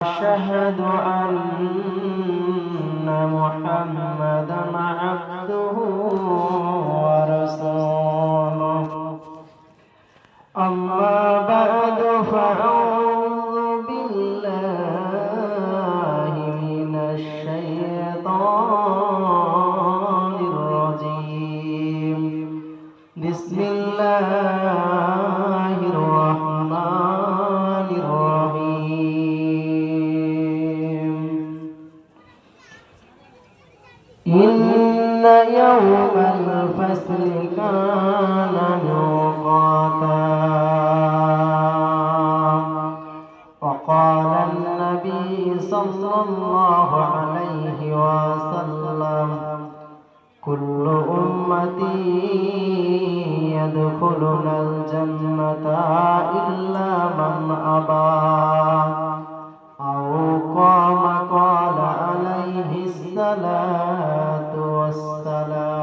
أشهد أن محمدا عبده ورسوله أما بعد فأعوذ بالله من الشيطان الرجيم بسم الله الرحمن الرحيم إن يوم الفصل كان ميقاتا وقال النبي صلى الله عليه وسلم كل أمتي يدخلون الجنة إلا من أبى أو قام قال عليه الصلاة والسلام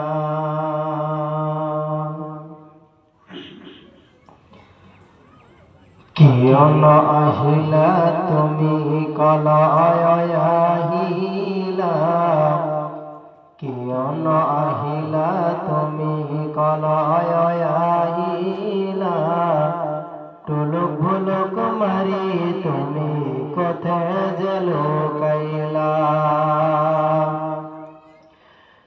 কিয়ন আহিলা তুমি কলয়াহিলা কিয়ন আহিলা তুমি কলয়াহিলা টুলুক ভুলুক মারি তুমি কোথায় জেলো কাইলা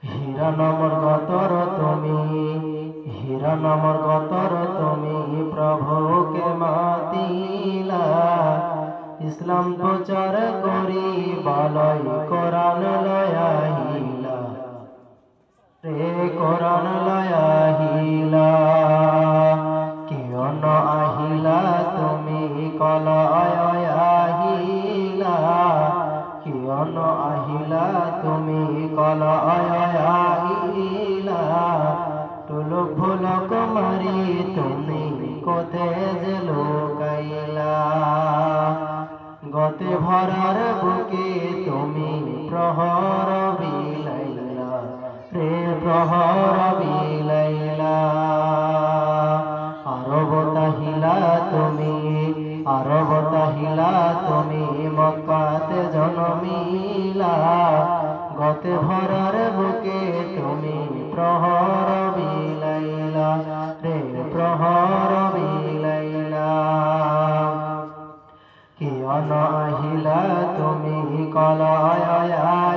হীরা নমর গতর তুমি হীরা নমর গতর তুমি প্রভুকে মাতিলা ইসলাম প্রচার করি বালাই কোরআন লয়াহিলা রে কোরআন লয়াহিলা কিয়ন আহিলা তুমি কলয়াহিলা কিয়ন আহিলা তুমি কলয়াহিলা টুলুক ভুলুক মারি তুমি কোথায় জেলো কাইলা গতে ভরার বুকে তুমি প্রহর বিলাইলা রে প্রহর বিলাইলা আরব তাহিলা তুমি মক্কাতে জন্মিলা গতে ভরার বুকে তুমি প্রহর বিলাইলা রে প্রহর বিলাইলা কিয়ন আহিলা তুমি কলয়াহিলা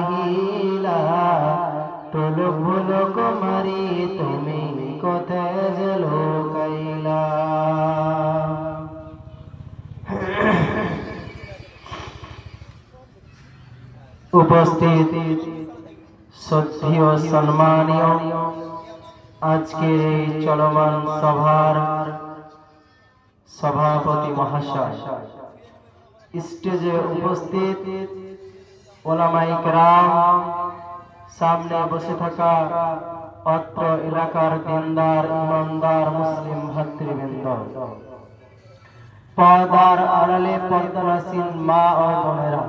টুলুক ভুলুক মারি তুমি কোথায় জেলো কাইলা উপস্থিত শ্রদ্ধেয় সম্মানীয় আজকের এই চলমান সভার সভাপতি মহাশয়, স্টেজে উপস্থিত ওলামায়ে কেরাম, সামনে বসে থাকা অত্র এলাকার দিনদার ইমানদার মুসলিম ভাতৃবৃন্দ, পর্দার আড়ালে পর্দানাসীন মা ও বোনেরা,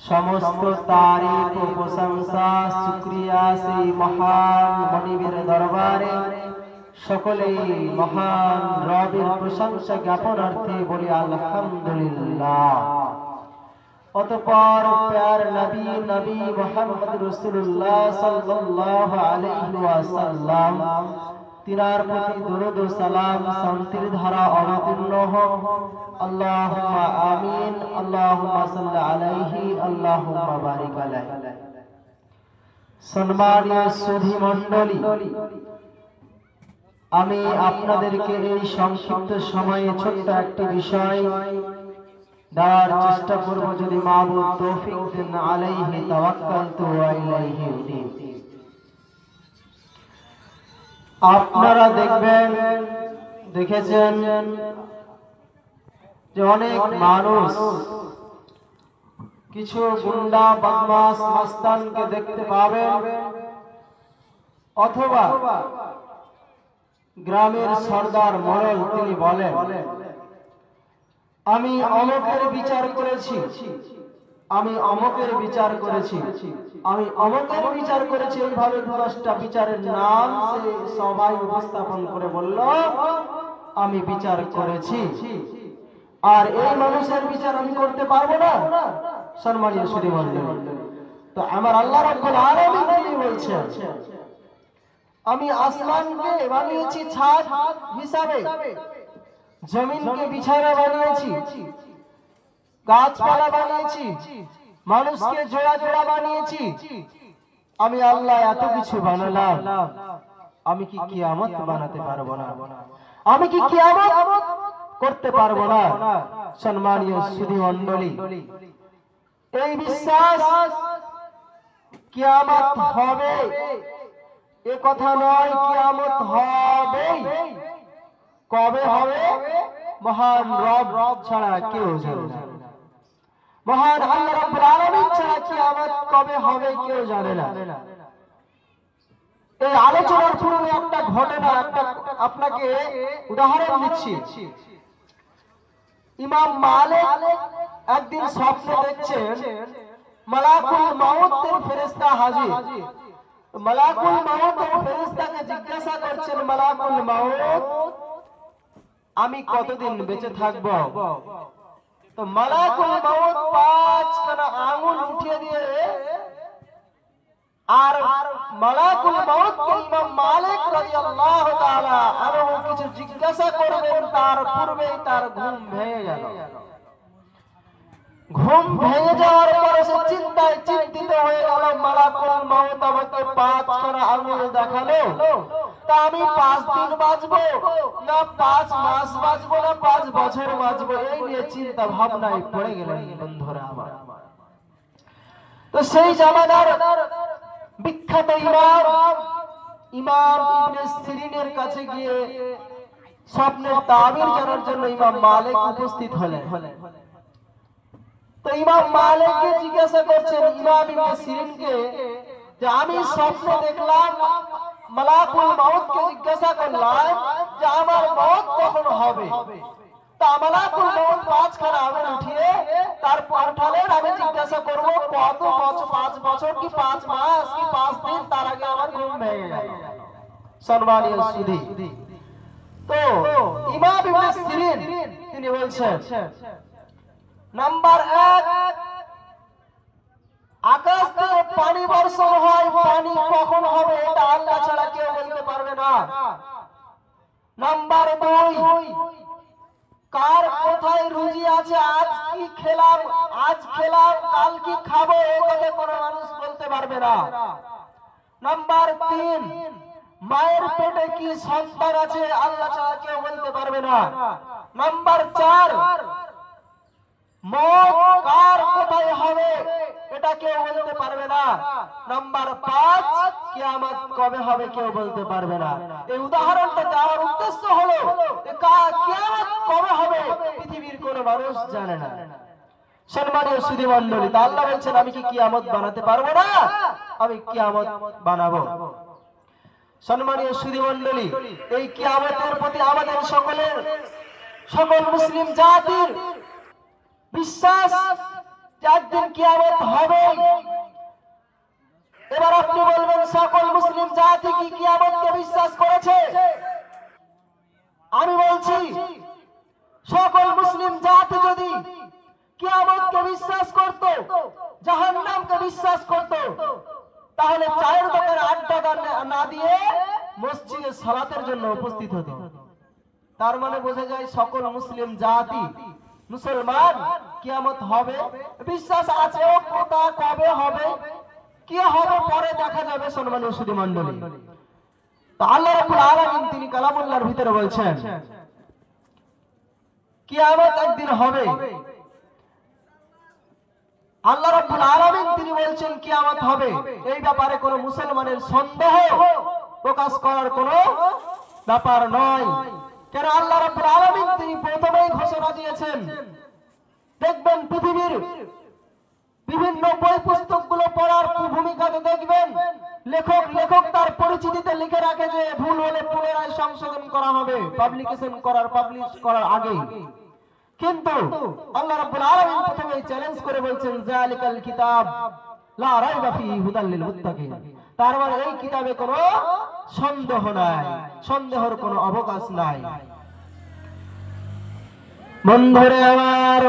সমস্ত তারিফ ও প্রশংসা শুকরিয়া সেই মহান মনিবের দরবারে সকলেই মহান রবের প্রশংসা জ্ঞাপনার্থে বলি আলহামদুলিল্লাহ। অতঃপর প্যার নবী মুহাম্মদ রাসূলুল্লাহ সাল্লাল্লাহু আলাইহি ওয়াসাল্লাম তিনার প্রতি দরুদ ও সালাম শান্তির ধারা অবতীর্ণ হোক। আল্লাহুম্মা আমিন, আল্লাহুম্মা সাল্লি আলাইহি, আল্লাহুম্মা বারিক আলাইহি। সম্মানীয় সুধী মণ্ডলী, আমি আপনাদেরকে এই সংক্ষিপ্ত সময়ে ছোট্ট একটি বিষয় দেওয়ার চেষ্টা করব, যদি মাবুদ তৌফিক দেন। আলাইহি তাওয়াক্কালতু ওয়া ইলাইহি উনীব। আপনারা দেখেছেন যে অনেক মানুষ কিছু গুন্ডা বদমাশ মস্তানকে দেখতে পাবেন, অথবা গ্রামের সর্দার মোড়ল তিনি বলেন আমি অমুকের বিচার করেছি, আমি অমুকের বিচার করেছি, আমি অমুকের বিচার করেছি। এইভাবে 10টা বিচারের নাম সে সবাই উপস্থাপন করে বলল আমি বিচার করেছি। আর এই মানুষের বিচার আমি করতে পারবো না। সম্মানীয় সুধীমণ্ডলী, তো আমার আল্লাহ রাব্বুল আলামিন তিনি বলছেন, আমি আসমানকে বানিয়েছি ছাদ হিসাবে, জমিনকে বিছানা বানিয়েছি, গাছপালা বানিয়েছি, মানুষকে জোড়া জোড়া বানিয়েছি। আমি আল্লাহ এত কিছু বানালাম, আমি কি কিয়ামত বানাতে পারবো না? আমি কি কিয়ামত করতে পারবো না? সম্মানীয় সুধীমণ্ডলী, এই বিশ্বাস কিয়ামত হবে এ কথা নয়, কিয়ামত হবে। কবে হবে মহান রব ছাড়া কেউ জানে না। মহান আল্লাহ রাব্বুল আলামিন ছাড়া কিয়ামত কবে হবে কেউ জানে না। এই আলোচনার পূর্বে একটা ঘটনা, আপনাকে উদাহরণ দিচ্ছি। ইমাম মালিক একদিন স্বপ্ন দেখছেন মালাকুল মাউতের ফেরেশতা হাজির। মালাকুল মাউতের ফেরেশতাকে জিজ্ঞাসা করছেন, মালাকুল মাউত, আমি কতদিন বেঁচে থাকব? তো মালাকুল মাউত 5খানা আঙ্গুল উঠিয়ে দিয়ে আর মালাকুল মাউতকে ইমাম মালিক রাদিয়াল্লাহু তাআলা আরো কিছু জিজ্ঞাসা করবেন, তার পূর্বেই তার ঘুম ভেঙে গেল। ঘুম ভেঙে যাওয়ার পরে সে চিন্তায় চিন্তিত হয়ে গেল, মালাকুল মাউত আমাকে 5খানা আঙ্গুল দেখালো, তা আমি 5 দিন বাঁচবো না 5 মাস বাঁচবো না 5 বছর বাঁচবো, এই নিয়ে চিন্তা ভাবনায় পড়ে গেলেন বন্ধুরা আমার। তো সেই জামানার বিখ্যাত ইমাম ইবনে সিরিনের কাছে গিয়ে স্বপ্নের তাবির জানার জন্য ইমাম মালিক উপস্থিত হলেন। তো ইমাম মালিককে জিজ্ঞাসা করছেন ইমাম ইবনে সিরিনকে যে আমি স্বপ্নে দেখলাম, মালাকুল মাউতকে জিজ্ঞাসা করলাম যে আমার মওত কখন হবে? তা মালাকুল মাউত 5খানা আঙ্গুল উঠিয়ে তারপর উঠালেন, আমি জিজ্ঞাসা করব কত বছর, 5 বছর কি 5 মাস কি 5 দিন, তার আগে আমার ঘুম ভেঙে গেল। সম্মানীয় সুধী, তো ইমাম ইবনে সিরিন তিনি বলছেন, নাম্বার 1, আকাশ থেকে পানি বর্ষণ হয়, পানি কখন হবে এটা আল্লাহ ছাড়া কেউ বলতে পারবে না। নাম্বার 2, কার কোথায় রুজি আছে, আজ কি খেলাম, আজ খেলাম কাল কি খাবো এই কথা কোনো মানুষ বলতে পারবে না। নাম্বার 3, মায়ের পেটে কি সন্তান আছে আল্লাহ ছাড়া কেউ বলতে পারবে না। নাম্বার 4, মওত কার কোথায় হবে এটা কেউ বলতে পারবে না। নাম্বার 5, কিয়ামত কবে হবে কেউ বলতে পারবে না। এই উদাহরণটা দেওয়ার উদ্দেশ্য হলো কিয়ামত কবে হবে পৃথিবীর কোনো মানুষ জানে না। সম্মানীয় সুধীমণ্ডলী, তা আল্লাহ বলছেন আমি কি কিয়ামত বানাতে পারবো না? আমি কিয়ামত বানাবো। সম্মানীয় সুধীমণ্ডলী, এই কিয়ামতের প্রতি আমাদের সকল মুসলিম জাতির বিশ্বাস যে একদিন কিয়ামত হবে। এবার আপনি বলবেন সকল মুসলিম জাতি কি কিয়ামতকে বিশ্বাস করেছে? আমি বলছি সকল মুসলিম জাতি যদি কিয়ামতকে বিশ্বাস করত, জাহান্নামকে বিশ্বাস করত, তাহলে চায়ের দোকানে আড্ডা না দিয়ে মসজিদে সালাতের জন্য উপস্থিত হতো। তার মানে বোঝা যায় সকল মুসলিম জাতি মুসলমান কিয়ামত হবে বিশ্বাস আছে। ও কোথা কবে হবে কি হবে পরে দেখা যাবে। সম্মানীয় সুধীমণ্ডলী, তো আল্লাহ রাব্বুল আলামিন তিনি কালামুল্লাহর ভিতরে বলছেন কিয়ামত একদিন হবে। আল্লাহ রাব্বুল আলামিন তিনি বলছেন কিয়ামত হবে, এই ব্যাপারে কোনো মুসলমানের সন্দেহ প্রকাশ করার কোনো ব্যাপার নয়। কেন আল্লাহ রাব্বুল আলামিন তিনি প্রথমেই ঘোষণা দিয়েছেন। দেখবেন পৃথিবীর বিভিন্ন বই পুস্তকগুলো পড়ার ভূমিকাতে দেখবেন লেখক তার পরিচিতিতে লিখে রাখে যে ভুল হলে পুনরায় সংশোধন করা হবে পাবলিশ করার আগে। কিন্তু আল্লাহ রাব্বুল আলামিন প্রথমেই চ্যালেঞ্জ করে বলছেন যালিকাল কিতাব লা রাইবা ফীহি হুদাল লিল মুত্তাকিন। তার মানে এই কিতাবে কোনো সন্দেহ নাই, সন্দেহের কোনো অবকাশ নাই। বন্ধুরে আমার,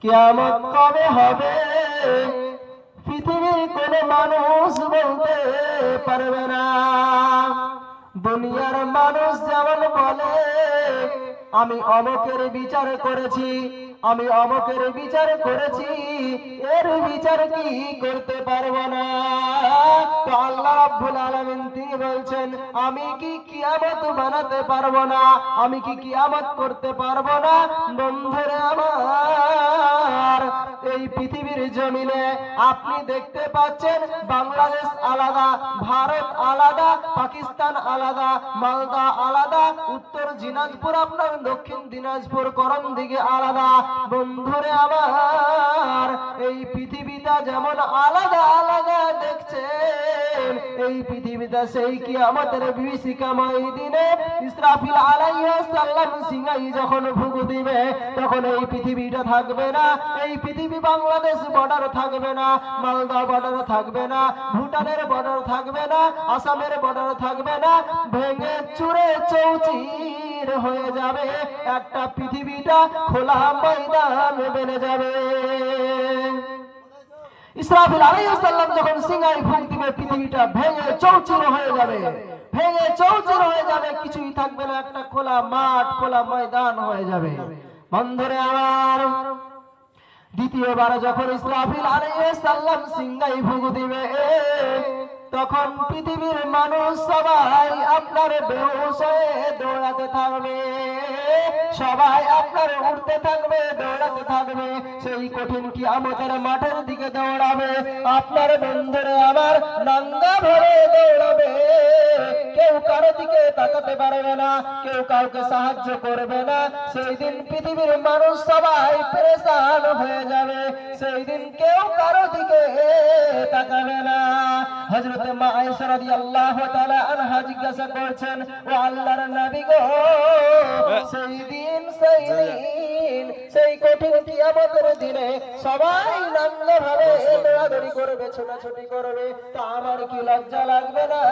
কিয়ামত কবে হবে পৃথিবীর কোন মানুষ বলতে পারবে না। দুনিয়ার মানুষ যেমন বলে আমি অমুকের বিচার করেছি, আমি অমুকের বিচার করেছি, এর বিচার কি করতে পারবো না। তো আল্লাহ রাব্বুল আলামিন তিনি বলছেন আমি কি কিয়ামত বানাতে পারবো না, আমি কি কিয়ামত করতে পারবো না। বন্ধুরে আমার, এই পৃথিবীর জমিনে আপনি দেখতে পাচ্ছেন বাংলাদেশ আলাদা, ভারত আলাদা, পাকিস্তান আলাদা, মালদা আলাদা, উত্তর দিনাজপুর আপনার দক্ষিণ দিনাজপুর করণদিঘি আলাদা। বন্ধুরে আমার, এই পৃথিবীটা যেমন আলাদা আলাদা দেখছেন, এই পৃথিবীটা সেই কিয়ামতের বিভীষিকাময় দিনে ইসরাফিল আলাইহিস সালাম সিংহাই যখন ফুঁক দিবে, তখন এই পৃথিবীটা থাকবে না। এই পৃথিবী বাংলাদেশ বর্ডার থাকবে না, মালদা বর্ডার থাকবে না, ভুটানের বর্ডার থাকবে না, আসামের বর্ডার থাকবে না, ভেঙে চুরে চৌচির হয়ে যাবে। একটা পৃথিবীটা খোলা ময়দান বেড়ে যাবে। ইসরাফিল আলাইহিস সালাম যখন সিংহাই ফুঁক দিবে, পৃথিবীটা ভেঙে চৌচির হয়ে যাবে, ভেঙে চৌচির হয়ে যাবে, কিছুই থাকবে না, একটা খোলা মাঠ, খোলা ময়দান হয়ে যাবে। বন্ধুরে আমার, দ্বিতীয়বার যখন ইসরাফিল আলাইহিস সালাম সিংহাই ফুঁক দিবে, তখন পৃথিবীর মানুষ সবাই আপনার বেহুশ হয়ে দৌড়াতে থাকবে, সবাই আপনার উঠতে থাকবে, দৌড়াতে থাকবে, সেই কঠিন কিয়ামতের মাঠের দিকে দৌড়াবে। আপনার বন্ধুরে আমার নাঙ্গা ভরে দৌড়াবে, কেউ কারো দিকে তাকাতে পারবে না, কেউ কাউকে সাহায্য করবে না। সেই দিন পৃথিবীর মানুষ সবাই পেরেশান হয়ে যাবে, সেই দিন কেউ কারো দিকে তাকাবে না। হযরত মা আয়েশা রাদিয়াল্লাহু তাআলা আনহা জিজ্ঞাসা করছেন, ও আল্লাহর নবী গো, সেই দিন সেই কঠিন কিয়ামতের দিনে সবাই নাঙ্গা ভাবে দৌড়াদৌড়ি করবে, ছোটাছুটি করবে, তা আমার কি লজ্জা লাগবে না?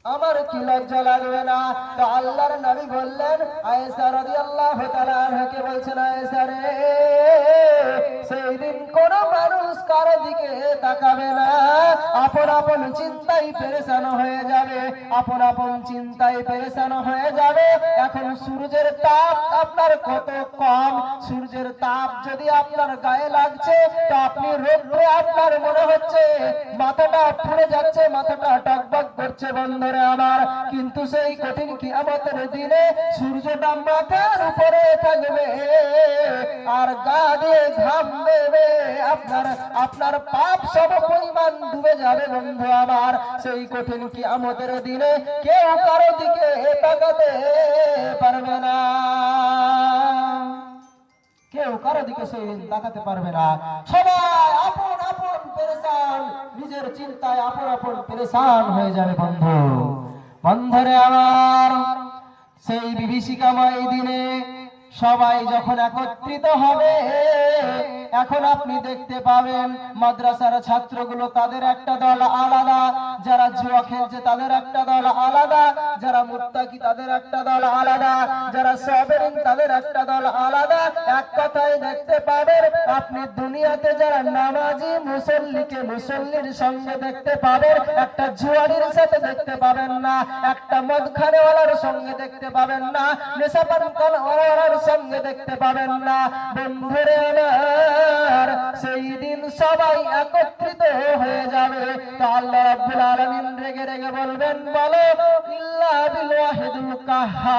আমার কি লজ্জা লাগবে না? তো আল্লাহর নবী বললেন, আয়েশা রাদিয়াল্লাহু তাআলা আনহাকে বলছেন, আয়েশা রে, সেই দিন কোন মানুষ কারো দিকে তাকাবে না, আপন আপন চিন্তায় পেরেশান হয়ে যাবে, আপন আপন চিন্তায় পেরেশান হয়ে যাবে। এখন সূর্যের তাপ আপনার কত কম, সূর্যের তাপ যদি আপনার গায়ে লাগছে, তো আপনি রোদ্রে আপনার মনে হচ্ছে মাথাটা পুড়ে যাচ্ছে, মাথাটা টকবক করছে। বন্ধুরে আমার, কিন্তু সেই কঠিন কিয়ামতের দিনে সূর্যটা মাথার উপরে থাকবে আর গা দিয়ে ঘাম দেবে, আপনার পাপ সব পরিমাণ ডুবে যাবে। বন্ধু আমার, সেই কঠিন কিয়ামতের দিনে কেউ কারো দিকে তাকাতে পারবে না, কেউ কারো দিকে সেই দিন তাকাতে পারবে না। সবাই আপন আপন পেরেশান, নিজের চিন্তায় আপন আপন পেরেশান হয়ে যাবে। বন্ধুরে আমার, সেই বিভীষিকাময় দিনে সবাই যখন একত্রিত হবে, এখন আপনি দেখতে পাবেন মাদ্রাসার ছাত্রগুলো তাদের একটা দল আলাদা, যারা জুয়া খেলছে তাদের একটা দল আলাদা, যারা মুত্তাকি তাদের একটা দল আলাদা, যারা সাবেরিন তাদের একটা দল আলাদা। এক কথায় দেখতে পাবেন আপনি দুনিয়াতে যারা নামাজি মুসল্লিকে মুসল্লির সঙ্গে দেখতে পাবেন, একটা জুয়ারির সাথে দেখতে পাবেন না, একটা মদখানেওয়ালার সঙ্গে দেখতে পাবেন না, নেশাপানওয়ালার সঙ্গে দেখতে পাবেন না। বন্ধুরে আমার, সেই দিন সবাই একত্রিত হয়ে যাবে। তা আল্লাহ রাব্বুল আলামিন রেগে রেগে বলবেন, বলো ইল্লা বিল ওয়াহিদুল কাহ্হার।